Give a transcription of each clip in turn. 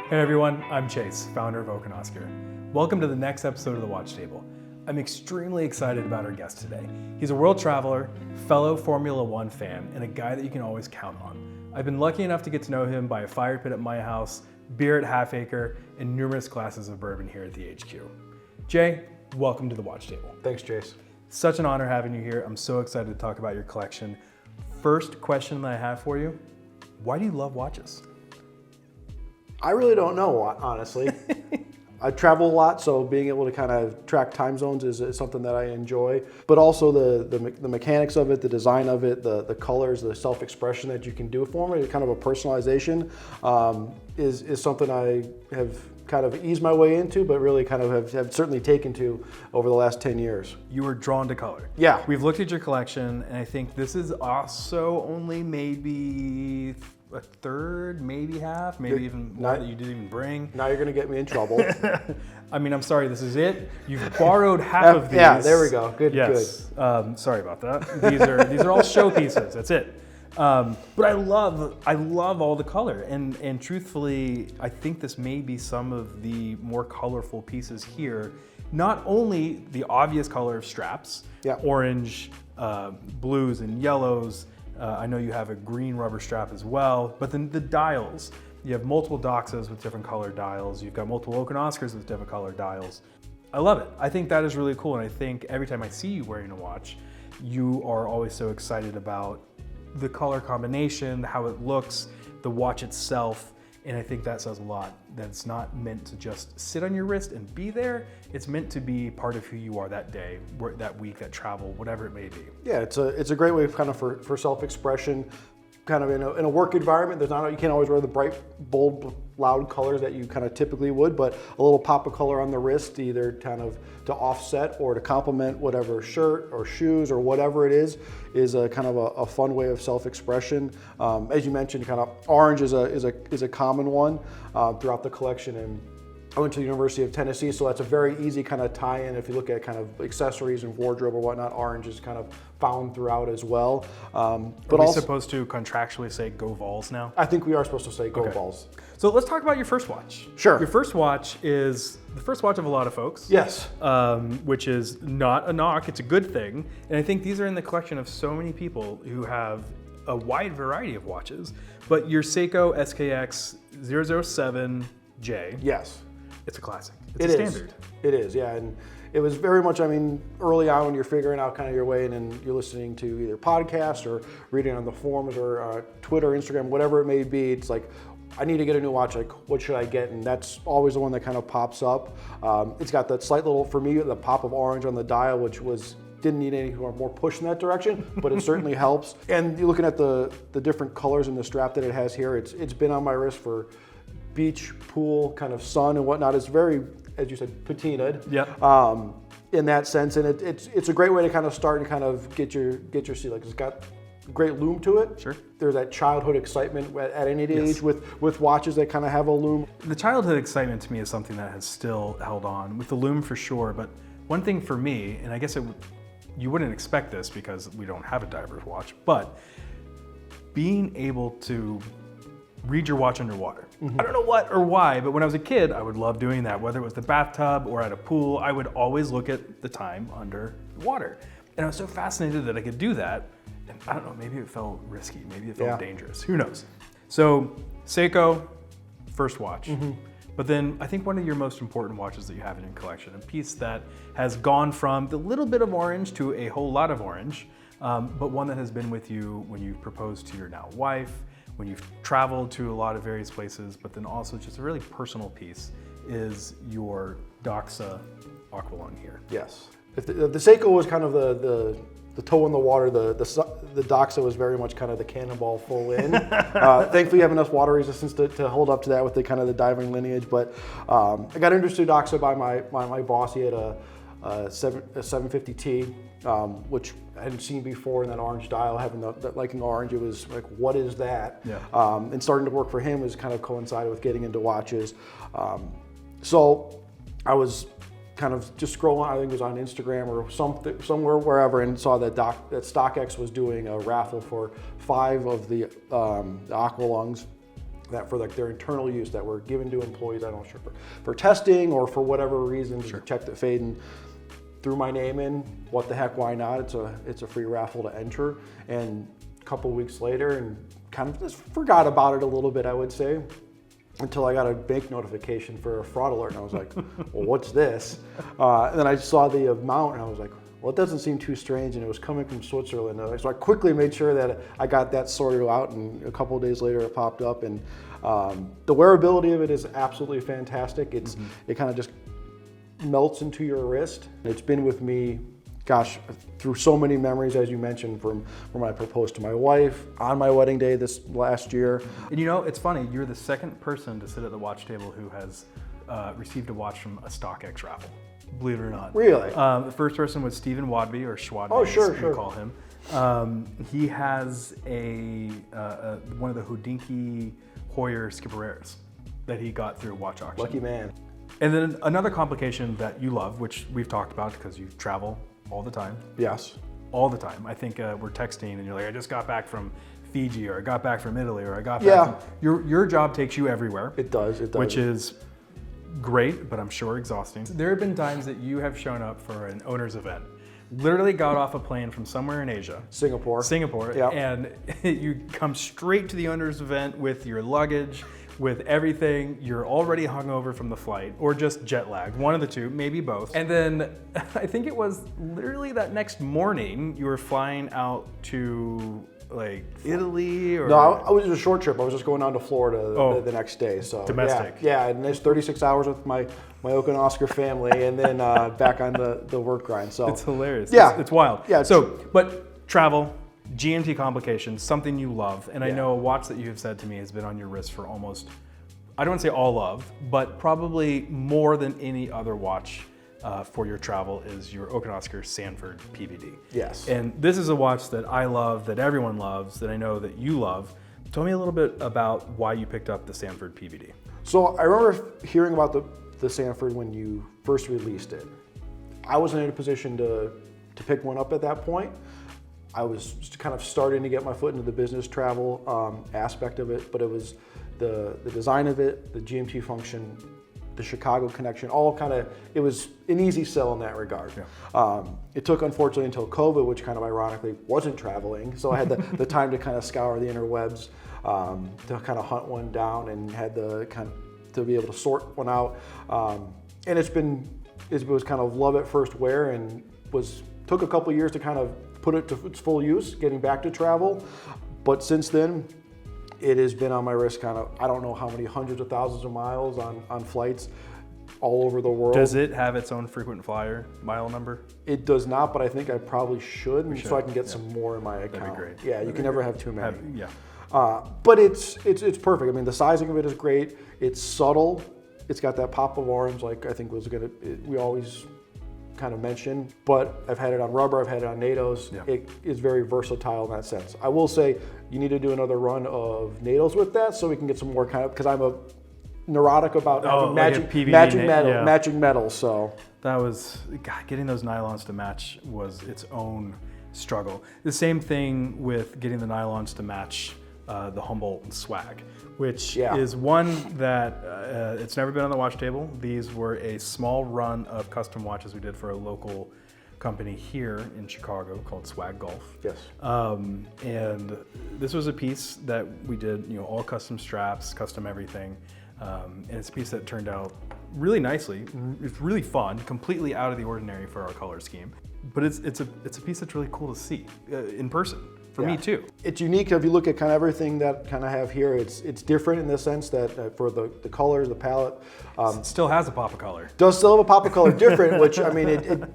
Hey everyone, I'm Chase, founder of Oak & Oscar. Welcome to the next episode of The Watch Table. I'm extremely excited about our guest today. He's a world traveler, fellow Formula One fan, and a guy that you can always count on. I've been lucky enough to get to know him by a fire pit at my house, beer at Half Acre, and numerous glasses of bourbon here at the HQ. Jay, welcome to The Watch Table. Thanks, Chase. Such an honor having you here. I'm so excited to talk about your collection. First question that I have for you, why do you love watches? I really don't know, honestly. I travel a lot, so being able to kind of track time zones is something that I enjoy. But also the mechanics of it, the design of it, the colors, the self-expression that you can do for me, kind of a personalization, is something I have kind of eased my way into, but really kind of have certainly taken to over the last 10 years. You were drawn to color. Yeah. We've looked at your collection, and I think this is also only maybe a third, maybe half, maybe even more that you didn't even bring. Now you're gonna get me in trouble. I mean, I'm sorry, this is it. You've borrowed half of these. Yeah, there we go, good, yes. Good. Sorry about that. These are all showpieces, that's it. But I love all the color, and truthfully, I think this may be some of the more colorful pieces here. Not only the obvious color of straps, orange, blues and yellows. I know you have a green rubber strap as well, but then the dials. You have multiple Doxas with different color dials. You've got multiple Oak & Oscars with different color dials. I love it. I think that is really cool, and I think every time I see you wearing a watch, you are always so excited about the color combination, how it looks, the watch itself, and I think that says a lot. That it's not meant to just sit on your wrist and be there. It's meant to be part of who you are that day, that week, that travel, whatever it may be. Yeah, it's a great way kind of for self-expression, kind of in a work environment. You can't always wear the bright, bold, loud colors that you kind of typically would, but a little pop of color on the wrist, either kind of to offset or to complement whatever shirt or shoes or whatever it is a kind of a fun way of self-expression. As you mentioned, kind of orange is a common one throughout the collection, and I went to the University of Tennessee, so that's a very easy kind of tie-in. If you look at kind of accessories and wardrobe or whatnot, orange is kind of found throughout as well. Are we supposed to contractually say go Vols now? I think we are supposed to say go Vols. So let's talk about your first watch. Sure. Your first watch is the first watch of a lot of folks. Yes. Which is not a knock, it's a good thing. And I think these are in the collection of so many people who have a wide variety of watches. But your Seiko SKX007 J. Yes. It's a classic. It's a standard. It is, yeah. And it was very much, I mean, early on when you're figuring out kind of your way and you're listening to either podcasts or reading on the forums or Twitter, Instagram, whatever it may be, it's like, I need to get a new watch, like what should I get? And that's always the one that kind of pops up. It's got that slight little, for me, the pop of orange on the dial, which didn't need any more push in that direction, but it certainly helps. And you're looking at the different colors in the strap that it has here. It's been on my wrist for beach, pool, kind of sun and whatnot. It's very, as you said, patinaed. Yeah. In that sense, and it's a great way to kind of start and kind of get your seat. Like, it's got great lume to it. Sure. There's that childhood excitement at any age with watches that kind of have a lume. The childhood excitement to me is something that has still held on with the lume for sure. But one thing for me, and I guess you wouldn't expect this because we don't have a diver's watch, but being able to read your watch underwater. I don't know what or why, but when I was a kid, I would love doing that. Whether it was the bathtub or at a pool, I would always look at the time underwater. And I was so fascinated that I could do that. And I don't know, maybe it felt risky, maybe it felt dangerous, who knows? So Seiko, first watch. But then I think one of your most important watches that you have in your collection, a piece that has gone from the little bit of orange to a whole lot of orange, but one that has been with you when you proposed to your now wife, when you've traveled to a lot of various places, but then also just a really personal piece is your Doxa Aqualung here. Yes. If the Seiko was kind of the toe in the water, the Doxa was very much kind of the cannonball full in. Thankfully, you have enough water resistance to hold up to that with the kind of the diving lineage. But I got introduced to Doxa by my boss. He had a 750T, which I hadn't seen before in that orange dial. Having that liking orange, it was like, what is that? Yeah. And starting to work for him was kind of coincided with getting into watches. So I was kind of just scrolling, I think it was on Instagram or somewhere, wherever, and saw that StockX was doing a raffle for 5 of the Aqualungs. that for like their internal use that were given to employees, I don't know, for testing or for whatever reason, to check that fade, and threw my name in. What the heck, why not? It's a free raffle to enter. And a couple weeks later, and kind of just forgot about it a little bit, I would say, until I got a bank notification for a fraud alert, and I was like, well, what's this? And then I saw the amount, and I was like, well, it doesn't seem too strange, and it was coming from Switzerland. So I quickly made sure that I got that sorted out, and a couple of days later it popped up. And the wearability of it is absolutely fantastic. It kind of just melts into your wrist. It's been with me, gosh, through so many memories, as you mentioned, from when I proposed to my wife, on my wedding day this last year. And you know, it's funny, you're the second person to sit at the watch table who has received a watch from a StockX raffle. Believe it or not. Really? The first person was Stephen Wadby, or Schwadby, oh, sure, as we call him. He has one of the Hodinkee Hoyer Skippereras that he got through a watch auction. Lucky man. And then another complication that you love, which we've talked about because you travel all the time. Yes. All the time. I think we're texting and you're like, I just got back from Fiji, or I got back from Italy, or I got back from... Your job takes you everywhere. It does. Which is great, but I'm sure exhausting. There have been times that you have shown up for an owner's event, literally got off a plane from somewhere in Asia. Singapore, yep. And you come straight to the owner's event with your luggage, with everything. You're already hungover from the flight, or just jet lagged, one of the two, maybe both. And then I think it was literally that next morning you were flying out to like Italy, or... No, I was a short trip. I was just going down to Florida the next day. So domestic. Yeah, and it's 36 hours with my Oak and Oscar family, and then back on the work grind. So it's hilarious. Yeah, it's wild. Yeah. But travel, GMT complications, something you love, and I know a watch that you have said to me has been on your wrist for almost, I don't want to say all of, but probably more than any other watch for your travel is your Oak and Oscar Sanford PVD. Yes. And this is a watch that I love, that everyone loves, that I know that you love. Tell me a little bit about why you picked up the Sanford PVD. So I remember hearing about the Sanford when you first released it. I wasn't in a position to pick one up at that point. I was just kind of starting to get my foot into the business travel aspect of it, but it was the design of it, the GMT function, the Chicago connection, all kind of, it was an easy sell in that regard. Yeah. It took, unfortunately, until COVID, which kind of ironically wasn't traveling, so I had the time to kind of scour the interwebs, to kind of hunt one down, and had the kind of, to be able to sort one out. And it was kind of love at first wear, and took a couple years to kind of put it to its full use, getting back to travel. But since then, it has been on my wrist kind of, I don't know how many hundreds of thousands of miles on flights all over the world. Does it have its own frequent flyer mile number? It does not, but I think I probably should. So I can get some more in my account. That'd be great. Yeah, you can never have too many. But it's perfect. I mean, the sizing of it is great. It's subtle. It's got that pop of orange, like I think we always kind of mention, but I've had it on rubber, I've had it on NATOs. Yeah. It is very versatile in that sense. I will say you need to do another run of NATOs with that so we can get some more kind of, because I'm a neurotic about matching metal. So that was, God, getting those nylons to match was its own struggle. The same thing with getting the nylons to match the Humboldt and Swag, which is one that it's never been on the watch table. These were a small run of custom watches we did for a local company here in Chicago called Swag Golf. Yes. And this was a piece that we did, all custom straps, custom everything. And it's a piece that turned out really nicely. It's really fun, completely out of the ordinary for our color scheme. But it's a piece that's really cool to see in person. For me too. It's unique. If you look at kind of everything that kind of have here, it's different in the sense that for the colors, the palette. It still has a pop of color. Does still have a pop of color, different, which I mean,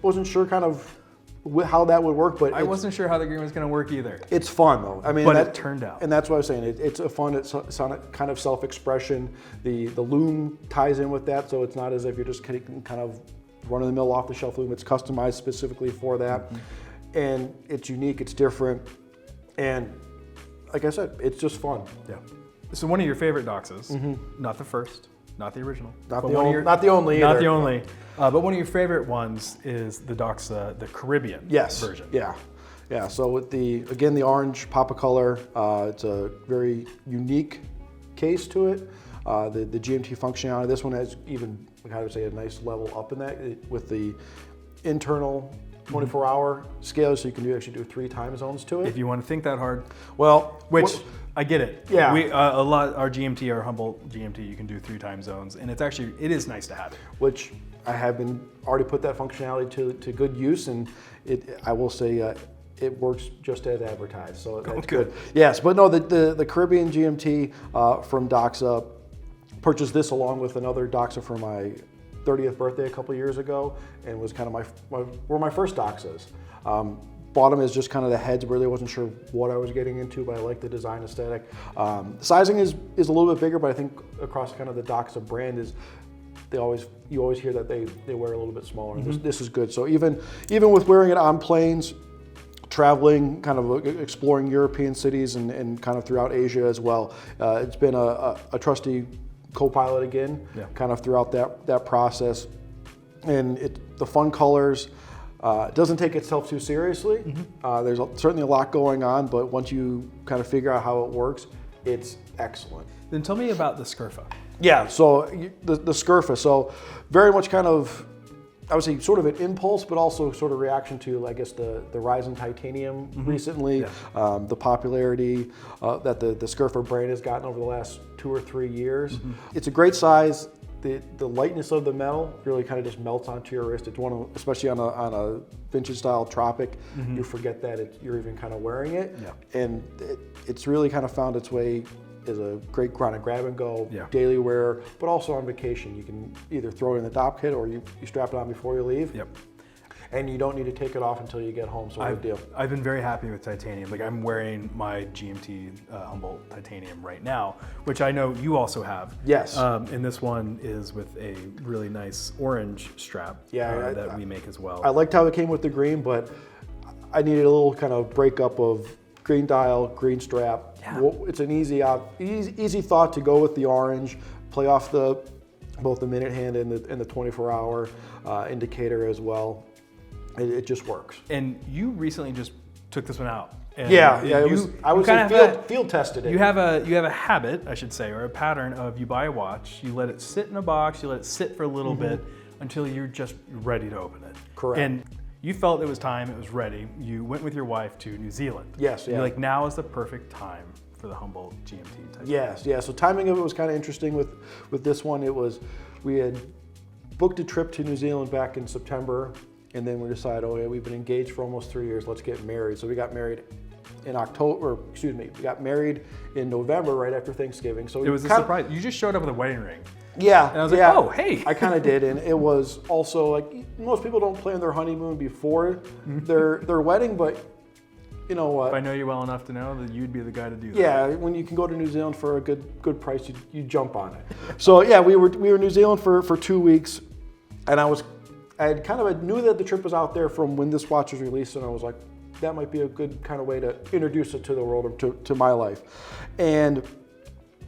wasn't sure kind of how that would work, but I wasn't sure how the green was going to work either. It's fun though. I mean, but it turned out. And that's what I was saying. It's a fun, it's kind of self-expression. The loom ties in with that, so it's not as if you're just kind of run-of-the-mill off-the-shelf loom. It's customized specifically for that. Mm-hmm. And it's unique, it's different, and like I said, it's just fun. Yeah. So one of your favorite Doxas, not the first, not the original, not the only, but one of your favorite ones is the Doxa, the Caribbean version. Yeah. So with the orange pop of color, it's a very unique case to it. The GMT functionality, this one has even, I would say, a nice level up in that with the internal 24-hour scale, so you can actually do 3 time zones to it. If you want to think that hard. Well, I get it. Yeah. Our GMT, our Humboldt GMT, you can do 3 time zones, and it is nice to have it. Which I have already put that functionality to good use, and I will say it works just as advertised, so that's good. Yes, but no, the Caribbean GMT from Doxa, purchased this along with another Doxa for my 30th birthday a couple years ago, and was kind of were my first Doxas. Bought them as just kind of the heads. Really wasn't sure what I was getting into, but I like the design aesthetic. Sizing is a little bit bigger, but I think across kind of the Doxa brand you always hear that they wear a little bit smaller. Mm-hmm. This is good. So even with wearing it on planes, traveling, kind of exploring European cities and kind of throughout Asia as well, it's been a trusty co-pilot again, kind of throughout that process. And the fun colors. It doesn't take itself too seriously. Mm-hmm. There's certainly a lot going on, but once you kind of figure out how it works, it's excellent. Then tell me about the Scurfa. Yeah, so the Scurfa. So very much kind of, I would say, sort of an impulse, but also sort of reaction to, I guess, the rise in titanium recently, the popularity that the Scurfa brand has gotten over the last 2 or 3 years. Mm-hmm. It's a great size. The lightness of the metal really kind of just melts onto your wrist. It's one of, especially on a vintage style Tropic, you forget that you're even kind of wearing it. Yeah. And it's really kind of found its way as a great kind of grab and go, daily wear, but also on vacation. You can either throw it in the top kit or you strap it on before you leave. Yep. And you don't need to take it off until you get home, so no deal. I've been very happy with titanium. Like, I'm wearing my GMT Humboldt titanium right now, which I know you also have. Yes. And this one is with a really nice orange strap that we make as well. I liked how it came with the green, but I needed a little kind of breakup of green dial, green strap. Yeah. It's an easy thought to go with the orange, play off both the minute hand and the 24-hour indicator as well. It just works. And you recently just took this one out. And I was field tested it. You have a habit, I should say, or a pattern of you buy a watch, you let it sit in a box, you let it sit for a little bit until you're just ready to open it. Correct. And you felt it was time, it was ready. You went with your wife to New Zealand. Yes. You're like, now is the perfect time for the Humboldt GMT type. Yes. Yeah. So timing of it was kind of interesting with this one. We had booked a trip to New Zealand back in September. And then we decided, we've been engaged for almost 3 years, let's get married. So we got married in we got married in November, right after Thanksgiving. So it was a surprise. You just showed up with a wedding ring. Yeah. And I was like, oh, hey. I kind of did. And it was also like, most people don't plan their honeymoon before their wedding, but you know what? If I know you well enough to know that you'd be the guy to do that. Yeah, when you can go to New Zealand for a good price, you jump on it. So yeah, we were in New Zealand for 2 weeks, and I knew that the trip was out there from when this watch was released, and I was like, that might be a good kind of way to introduce it to the world or to my life. And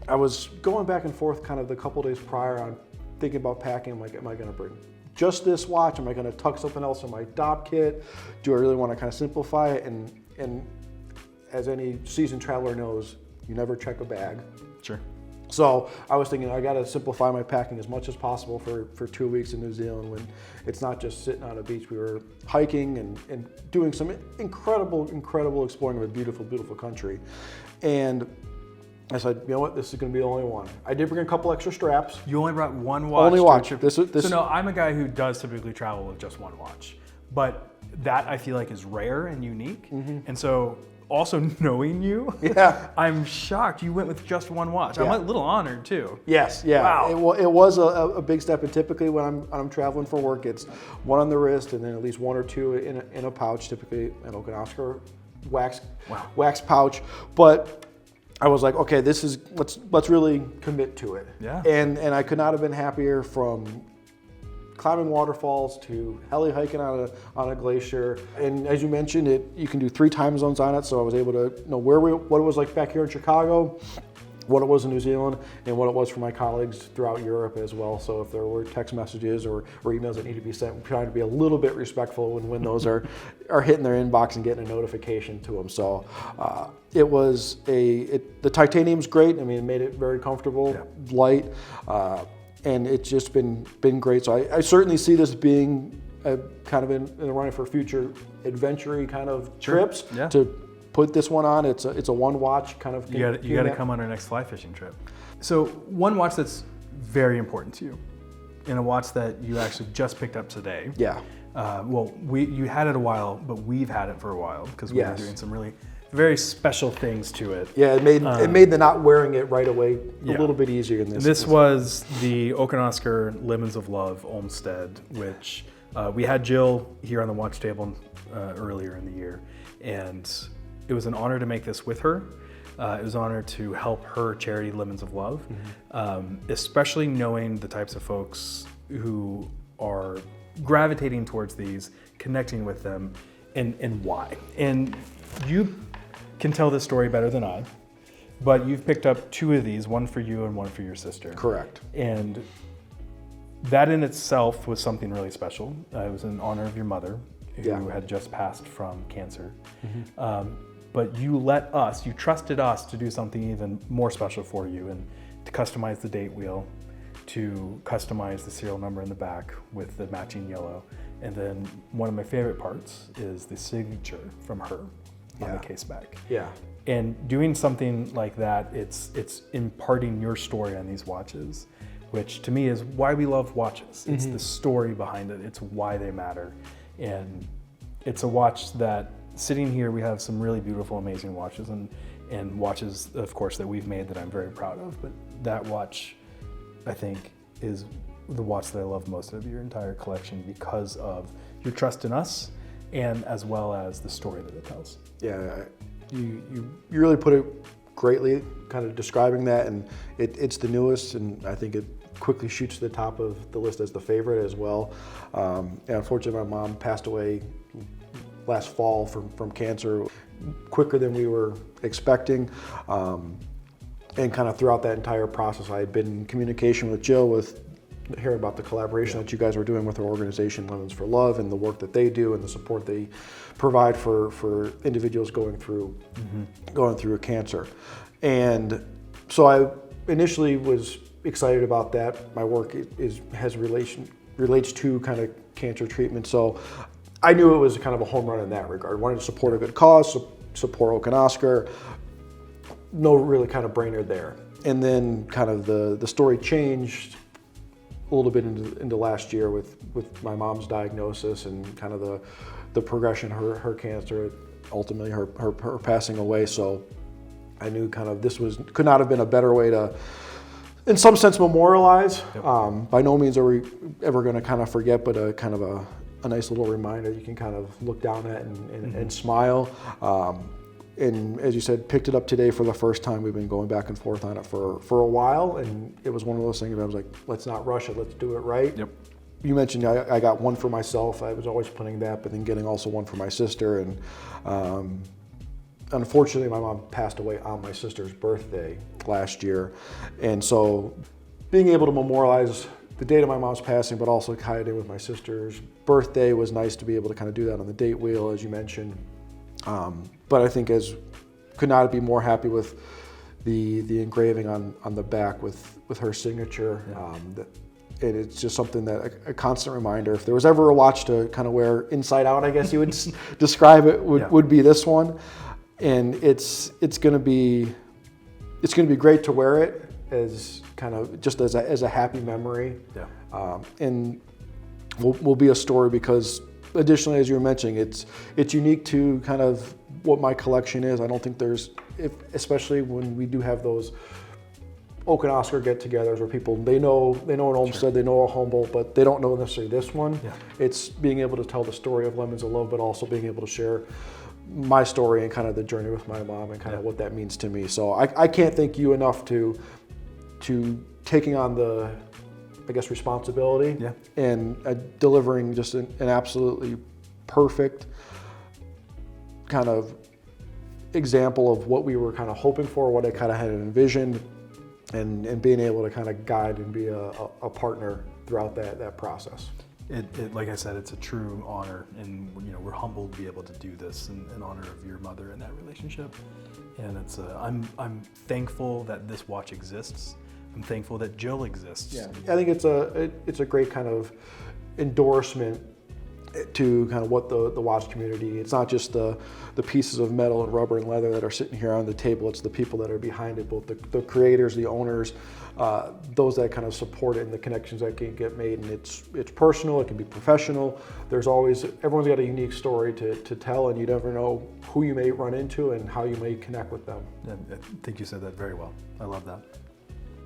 I was going back and forth kind of the couple days prior on thinking about packing. I'm like, am I going to bring just this watch? Am I going to tuck something else in my DOP kit? Do I really want to kind of simplify it? And as any seasoned traveler knows, you never check a bag. Sure. So I was thinking, I got to simplify my packing as much as possible for 2 weeks in New Zealand, when it's not just sitting on a beach. We were hiking and doing some incredible exploring of a beautiful, beautiful country. And I said, you know what, this is going to be the only one. I did bring a couple extra straps. You only brought one watch? Only watch. So no, I'm a guy who does typically travel with just one watch. But that I feel like is rare and unique. And so also knowing you, I'm shocked you went with just one watch. I'm a little honored too. Yes, yeah. Wow. It was a big step, and typically when I'm traveling for work, it's one on the wrist and then at least 1 or 2 in a pouch, typically an Oscar wax pouch. But I was like, okay, let's really commit to it. Yeah. And I could not have been happier, from climbing waterfalls to heli hiking on a glacier. And as you mentioned, you can do 3 time zones on it. So I was able to know what it was like back here in Chicago, what it was in New Zealand and what it was for my colleagues throughout Europe as well. So if there were text messages or emails that need to be sent, we're trying to be a little bit respectful when those are hitting their inbox and getting a notification to them. So it was the titanium's great. I mean, it made it very comfortable, light, and it's just been great. So I certainly see this being kind of in the running for future adventure-y kind of trips. To put this one on, it's a one watch kind of. You got to come on our next fly fishing trip. So one watch that's very important to you, and a watch that you actually just picked up today. Yeah. Well, you had it a while, but we've had it for a while because we were doing some really very special things to it. Yeah, it made the not wearing it right away a little bit easier in this. This was the Oscar Lemons of Love Olmstead, which we had Jill here on the watch table earlier in the year, and it was an honor to make this with her. It was an honor to help her charity, Lemons of Love, especially knowing the types of folks who are gravitating towards these, connecting with them, and why. And you can tell this story better than I, but you've picked up 2 of these, one for you and one for your sister. Correct. And that in itself was something really special. It was in honor of your mother, who had just passed from cancer. But you trusted us to do something even more special for you, and to customize the date wheel, to customize the serial number in the back with the matching yellow. And then one of my favorite parts is the signature from her on the case back. Yeah. And doing something like that, it's imparting your story on these watches, which to me is why we love watches. It's the story behind it. It's why they matter. And it's a watch that, sitting here, we have some really beautiful, amazing watches, and watches, of course, that we've made that I'm very proud of. But that watch, I think, is the watch that I love most of your entire collection because of your trust in us, and as well as the story that it tells. Yeah, you really put it greatly, kind of describing that, and it's the newest, and I think it quickly shoots to the top of the list as the favorite as well. And unfortunately, my mom passed away last fall from cancer, quicker than we were expecting. And kind of throughout that entire process, I had been in communication with Jill with hearing about the collaboration that you guys were doing with our organization, Lemons for Love, and the work that they do and the support they provide for individuals going through a cancer. And so I initially was excited about that. My work relates to kind of cancer treatment, so I knew it was kind of a home run in that regard. I wanted to support a good cause, support Oak and Oscar. No really kind of brainer there. And then kind of the story changed a little bit into last year with my mom's diagnosis and kind of the progression of her cancer, ultimately her passing away. So I knew kind of could not have been a better way to, in some sense, memorialize. By no means are we ever going to kind of forget, but a kind of a nice little reminder you can kind of look down at and smile. And as you said, picked it up today for the first time. We've been going back and forth on it for a while, and it was one of those things where I was like, let's not rush it, let's do it right. Yep. You mentioned I got one for myself. I was always planning that, but then getting also one for my sister. And unfortunately, my mom passed away on my sister's birthday last year. And so being able to memorialize the date of my mom's passing, but also tie it in with my sister's birthday, was nice to be able to kind of do that on the date wheel, as you mentioned. But I think could not be more happy with the engraving on the back with her signature. And it's just something that a constant reminder. If there was ever a watch to kind of wear inside out, I guess you would describe it, would be this one. And it's gonna be great to wear it as kind of just as a happy memory. And will be a story because, additionally, as you were mentioning, it's unique to kind of what my collection is. I don't think especially when we do have those Oak and Oscar get-togethers where people, they know an Olmstead, they know a Humboldt, but they don't know necessarily this one. It's being able to tell the story of Lemons of Love, but also being able to share my story and kind of the journey with my mom and kind of what that means to me. So I can't thank you enough to taking on the, I guess, responsibility and delivering just an absolutely perfect kind of example of what we were kind of hoping for, what I kind of had envisioned, and being able to kind of guide and be a partner throughout that process. Like I said, it's a true honor, and we're humbled to be able to do this in honor of your mother and that relationship. And it's I'm thankful that this watch exists. I'm thankful that Jill exists. Yeah, I think it's a great kind of endorsement to kind of what the watch community. It's not just the pieces of metal and rubber and leather that are sitting here on the table. It's the people that are behind it, both the creators, the owners, those that kind of support it, and the connections that can get made. And it's personal. It can be professional. Everyone's got a unique story to tell, and you never know who you may run into and how you may connect with them. Yeah, I think you said that very well. I love that.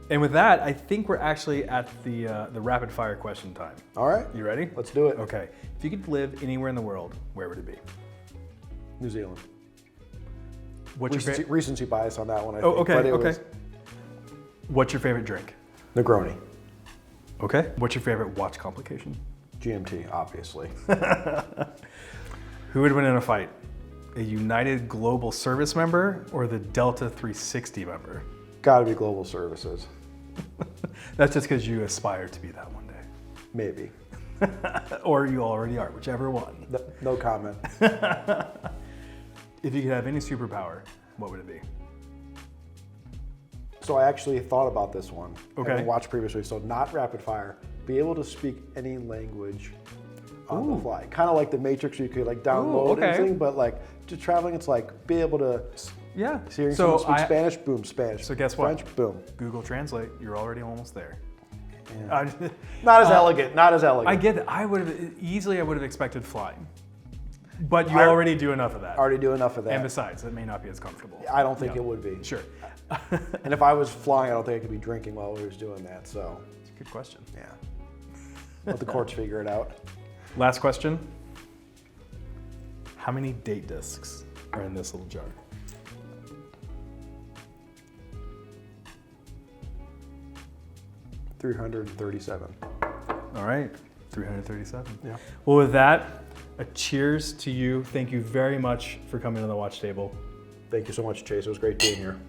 And with that, I think we're actually at the rapid fire question time. All right. You ready? Let's do it. Okay. If you could live anywhere in the world, where would it be? New Zealand. What's your favorite? Recency bias on that one, I think. Okay, okay. What's your favorite drink? Negroni. Okay. What's your favorite watch complication? GMT, obviously. Who would win in a fight? A United Global Service member or the Delta 360 member? Gotta be Global Services. That's just because you aspire to be that one day. Maybe. Or you already are, whichever one. No comment. If you could have any superpower, what would it be? So I actually thought about this one. Okay. And watched previously, so not rapid fire. Be able to speak any language on the fly. Kind of like the Matrix, you could like download anything, but like just traveling, it's like be able to. Yeah. Hearing someone speak Spanish, boom, Spanish. So guess what? French, boom. Google Translate. You're already almost there. Yeah. Not as elegant. Not as elegant. I get it. I would have expected flying, but you already do enough of that. Already do enough of that. And besides, it may not be as comfortable. I don't think it would be. Sure. And if I was flying, I don't think I could be drinking while we was doing that. So. It's a good question. Yeah. Let the courts figure it out. Last question. How many date discs are in this little jar? 337. All right, 337. Yeah. Well, with that, a cheers to you. Thank you very much for coming to the watch table. Thank you so much, Chase. It was great being here.